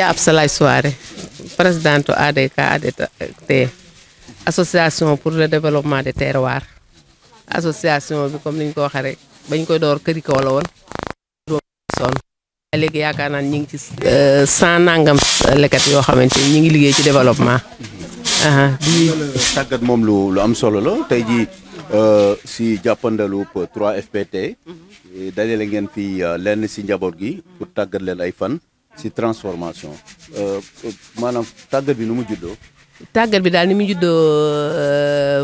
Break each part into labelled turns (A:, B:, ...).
A: Absalay Souare présidente ADK ADT association pour le développement des terroirs association bi comme niñ ko waxee rek bañ koy door këri kaw la woon son léegi yaakaar naa ñi ngi ci 100 nangam leket yoo xamante ni ñi ngi liggéey ci développement
B: di tàggat moom lu am solo la tey ji si jàppandalu 3FPT dajale ngeen fi lenn si njaboot gi pour tàggat leen ay fan si transformation maanaam tàggat bi nu mu juddoo.
A: tàggat bi daal ni mu juddoo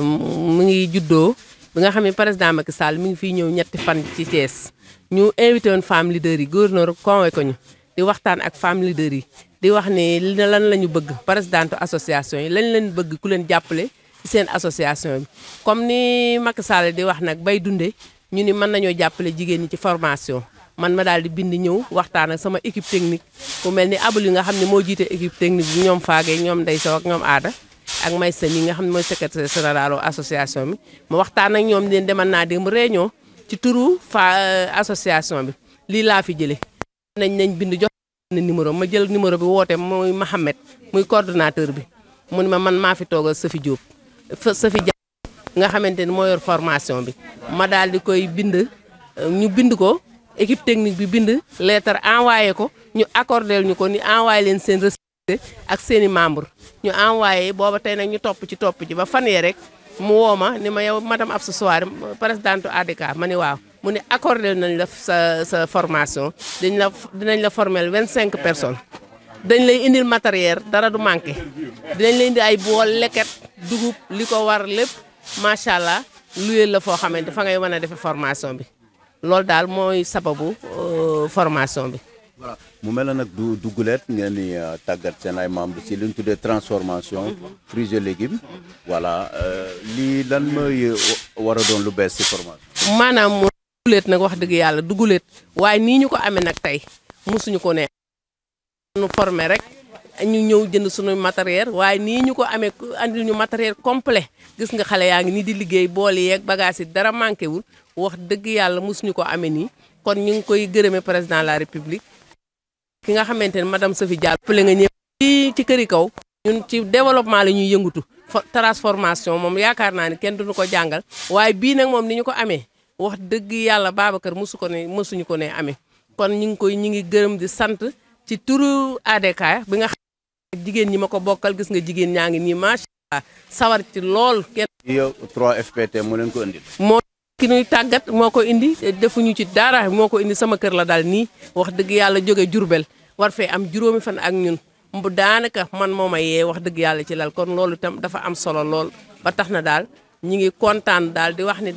A: mu ngi juddoo bi nga xam ne président Macky Sall mi ngi fiy ñëw ñetti fan ci Thiès ñu invité woon femme leader yi gouverneur convoqué ko ñu di waxtaan ak femme leader yi di wax ne lan la ñu bëgg présidente association yi lañ leen bëgg ku leen jàppale ci seen association bi comme ni Macky Sall di wax nag bay dunde ñu ni mën nañoo jàppale jigéen ñi ci formation man ma daal di bind ñëw waxtaan ak sama équipe technique ku mel ni abul yi nga xam ne moo jiite équipe technique bi ñoom Faage ñoom Ndeye Sow ak ñoom Aada ak Maysa mi nga xam ne mooy secrétaire général association bi ma waxtaan ak ñoom leen demal naa dem réunion ci turu association bi lii laa fi jëlee nañ bind jox na numéro ma jël numéro bi woote muy Mohamed muy coordonnateur bi mu ne ma man maa fi toogal Safi Diop Safi Dia nga xamante ni moo yor formation bi ma daal di koy bind ñu bind ko équipe technique bi bind lettre envoyé ko ñu accordé ñu ko ni envoyé leen seen receveur ak seen i membre ñu envoyé booba tey nag ñu topp ci ba fan yee rek mu woo ma ni ma yow madame Absa Souare présidente ADK ma ni waaw mu ne accordé nañ la sa formation dinañ la former 25 personnes dañ lay indil matériel dara du manqué dinañ lay indi ay bool leket dugub li ko war lépp macha allah luyeel la foo xamante fa ngay mën a defee formation bi loolu daal mooy sababu formation bi.
B: voilà mu mel na nag du guleet ngeen ni tàggat seen ay membres ci li ñu tuddee transformation fruits et légumes voilà lii lan mooy war a doon lu bees ci formation.
A: maanaam du guleet nag wax dëgg yàlla du guleet waaye nii ñu ko amee nag tey mosuñu ko ne nu formé rek ñu ñëw jënd suñu matériel waaye nii ñu ko amee andil ñu matériel complet gis nga xale yaa ngi nii di liggéey bool yeeg bagage yi dara manqué wul wax dëgg yàlla mosuñu ko amee nii kon ñu ngi koy gërëme président de la république ki nga xamante ne madame Sophie Diallo pële nga ñëw fii ci këri kaw ñun ci développement la ñuy yëngutu transformation moom yaakaar naa ni kenn duñu ko jàngal waaye bii nag moom ni ñu ko amee wax dëgg yàlla Babacar mosuñu ko ne amee kon ñu ngi gërëm di sant ci turu ADK bi nga xam jigéen ñi ma ko bokkal gis nga jigéen ñaa ngi nii macha allah sawar ci lool kenn.
B: yow 3FPT moo leen ko indil.
A: moo ki ñuy tàggat moo ko indi defuñu ci dara moo ko indi sama kër la daal nii wax dëgg yàlla jóge Jurbel war fee am juróomi fan ak ñun bu daanaka man moo ma yee wax dëgg yàlla ci lal kon loolu itam dafa am solo lool ba tax na daal ñi ngi kontaan daal di wax ni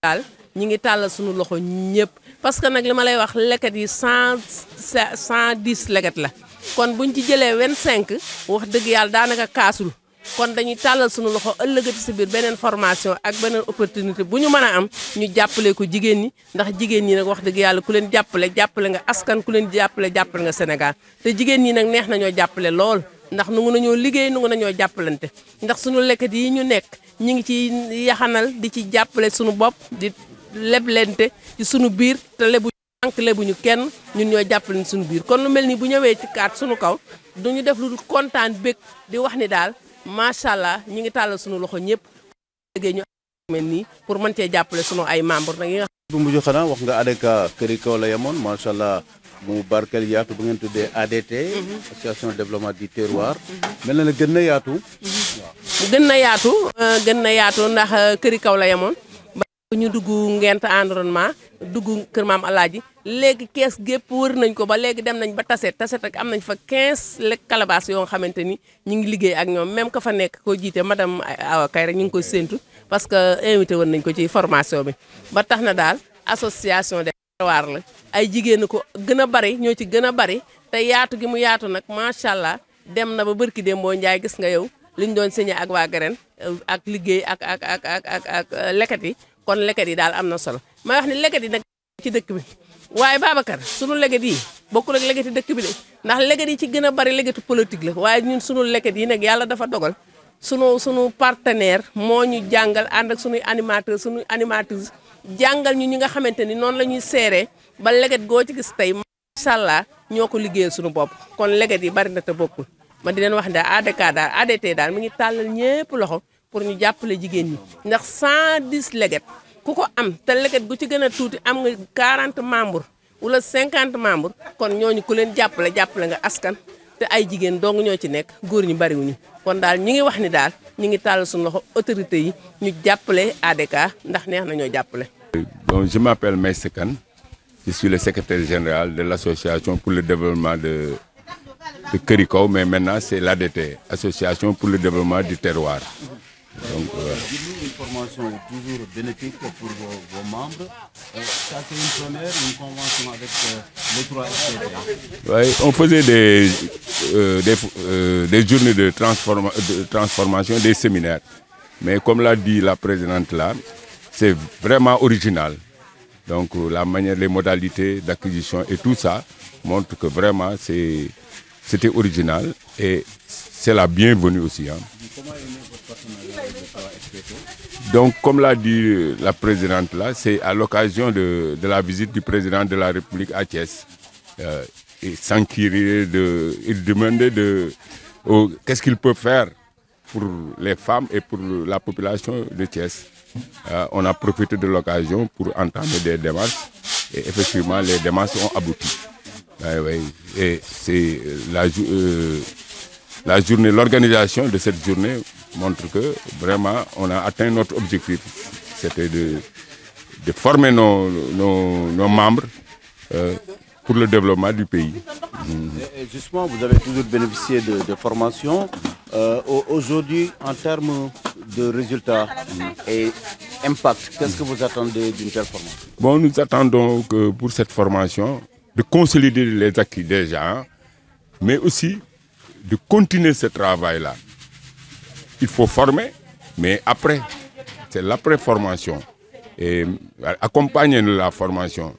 A: daal ñi ngi tàllal suñu loxo ñëpp parce que nag li ma lay wax leket yi 110 leket la kon buñ ci jëlee 25 wax dëgg yàlla daanaka kaasul kon dañuy tàllal suñu loxo ëllëgati si biir beneen formation ak beneen opportunité bu ñu mën a am ñu jàppale ko jigéen ñi ndax jigéen ñi nag wax dëgg yàlla ku leen jàppale nga askan ku leen jàppale nga Sénégal te jigéen ñi nag neex nañoo jàppale lool ndax nu ngu nañoo liggéey nu ngu nañoo jàppalante ndax suñu leket yi ñu nekk ñi ngi ci yaxanal di ci jàppale suñu bopp di leblente ci suñu biir te lebuñu kenn ñun ñoo jàppale suñu biir kon lu mel ni bu ñëwee ci kaat suñu kaw duñu def lu kontaan bég di wax ni daal macha allah ñi ngi tàllal suñu loxo ñëpp liggéey ñu mel nii pour mën cee jàppale suñu ay membres nag yi nga
B: bu mujj xanaa wax nga ADK këri kaw la yemoon macha allah mu barkel yaatu bu ngeen tuddee ADT association de développement du terroir mel na ne gën na yaatu
A: waaw gën na yaatu ndax këri kaw la yemoon ba ñu dugg ngent environnement dugg kër maam alaaji léegi kees gépp wër nañ ko ba léegi dem nañ ba taset ak am nañ fa 15 calebasse yoo xamante ni ñu ngi liggéey ak ñoom même ka fa nekk koo jiite madame Awa Kay rek ñu ngi koy séntu parce que invité woon nañ ko ci formation bi ba tax na daal association de terroir la ay jigéen ko gën a bari ñoo ci gën a bari te yaatu gi mu yaatu nag macha allah dem na ba bërki dem boo njaay gis nga yow liñ doon signé ak waa Garen ak liggéey ak leket yi kon leket yi daal am na solo may wax ni leket yi nag ci dëkk bi waaye Babacar sunu leget yi bokkul ak legeti dëkk bi de ndax leget yi ci gën a bari legetu politique la waaye ñun sunu leget yi nag yàlla dafa dogal sunu partenaire moo ñu jàngal ànd ak sunuy animateur sunuy animatrice jàngal ñu ñi nga xamante ni noonu la ñuy seeree ba leget goo ci gis tey macha macha allah ñoo ko liggéeyal suñu bopp kon leget yi bari na te bokkul ma di leen wax ne ADK daal ADT daal mi ngi tàllal ñépp loxo pour ñu jàppale jigéen ñi ndax 110 leget ku ko am te leget gu ci gën a tuuti am nga 40 membres wala 50 membres kon ñooñu ku leen jàppale nga askan te ay jigéen dong ñoo ci nekk góor ñi bariwuñu kon daal ñi ngi wax ni daal ñi ngi tàllal suñu loxo autorité yi ñu jàppale ADK ndax neex na ñoo jàppale.
C: Bon, je m'appelle Maïssa Kane, je suis le secrétaire général de l'association pour le développement de Kër Kaw, mais maintenant c'est l'ADT, Association pour le développement du terroir. Donc,
B: une formation toujours bénéfique pour vos membres. Ça, c'est une première, une convention avec les 3 FPT.
C: Oui, on faisait des journées de transformation, des séminaires. Mais comme l'a dit la présidente là, c'est vraiment original. Donc la manière, les modalités d'acquisition et tout ça montrent que vraiment c'était original et c'est la bienvenue aussi. Hein.
B: Comment est né votre partenariat avec les 3 FPT?
C: Donc comme l'a dit la présidente là, c'est à l'occasion de la visite du président de la République à Thiès. Et s'enquérir il demandait qu'est-ce qu'il peut faire pour les femmes et pour la population de Thiès. On a profité de l'occasion pour entamer des démarches et effectivement les démarches ont abouti. Et c'est la journée, l'organisation de cette journée montre que vraiment on a atteint notre objectif. C'était de former nos membres pour le développement du pays.
B: Et justement, vous avez toujours bénéficié de formation. Aujourd'hui, en termes de résultats et impact, qu'est-ce que vous attendez d'une telle formation?
C: Bon, nous attendons que pour cette formation, de consolider les acquis déjà, hein, mais aussi de continuer ce travail-là. Il faut former, mais après, c'est l'après-formation. Et accompagner la formation,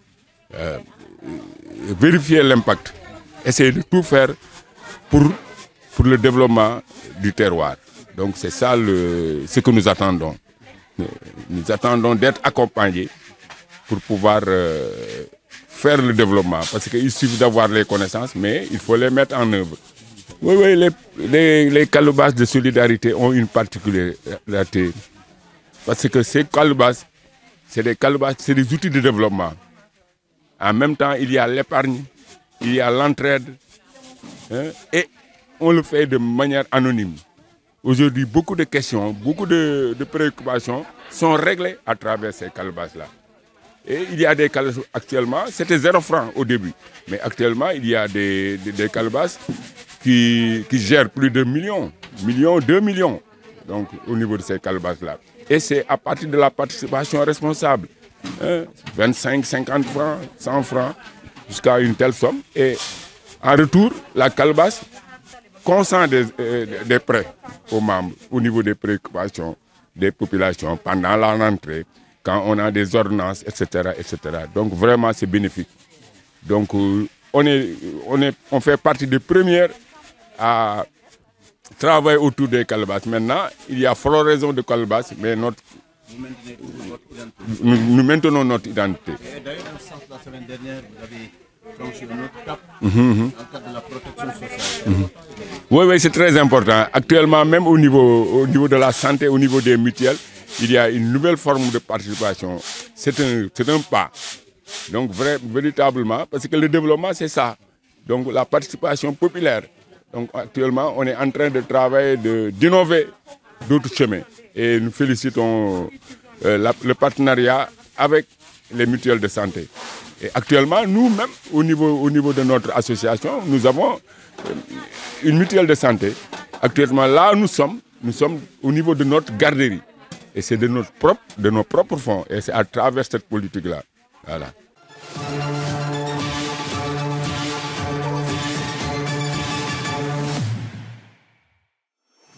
C: vérifier l'impact, essayer de tout faire pour le développement du terroir. Donc c'est ça ce que nous attendons. Nous attendons d'être accompagnés pour pouvoir faire le développement. Parce qu'il suffit d'avoir les connaissances, mais il faut les mettre en œuvre. Oui, les calebasses de solidarité ont une particularité. Parce que ces calebasses, c'est des outils de développement. En même temps, il y a l'épargne, il y a l'entraide, hein, et on le fait de manière anonyme. Aujourd'hui, beaucoup de questions, beaucoup de préoccupations sont réglées à travers ces calebasses-là. Et il y a des calebasses actuellement, c'était 0 francs au début, mais actuellement, il y a des calebasses qui gèrent plus de millions, 2 millions, donc au niveau de ces calebasses-là. Et c'est à partir de la participation responsable. 25, 50 francs, 100 francs, jusqu'à une telle somme. Et en retour, la calebasse consent des prêts aux membres au niveau des préoccupations des populations pendant la rentrée, quand on a des ordonnances, etc. etc. Donc vraiment, c'est bénéfique. Donc on fait partie des premières à travailler autour des calebasses. Maintenant, il y a floraison de calebasses, mais nous maintenons notre identité.
B: Et d'ailleurs, dans ce sens, la semaine dernière, vous avez franchi un autre cap en cas de la protection sociale.
C: Oui, c'est très important. Actuellement, même au niveau de la santé, au niveau des mutuelles, il y a une nouvelle forme de participation. C'est un pas. Donc, véritablement, parce que le développement, c'est ça. Donc, la participation populaire. Donc, actuellement, on est en train de travailler, d'innover d'autres chemins. Et nous félicitons le partenariat avec les mutuelles de santé. Et actuellement, nous-mêmes, au niveau de notre association, nous avons une mutuelle de santé. Actuellement, là, nous sommes au niveau de notre garderie. Et c'est de nos propres fonds. Et c'est à travers cette politique-là. Voilà.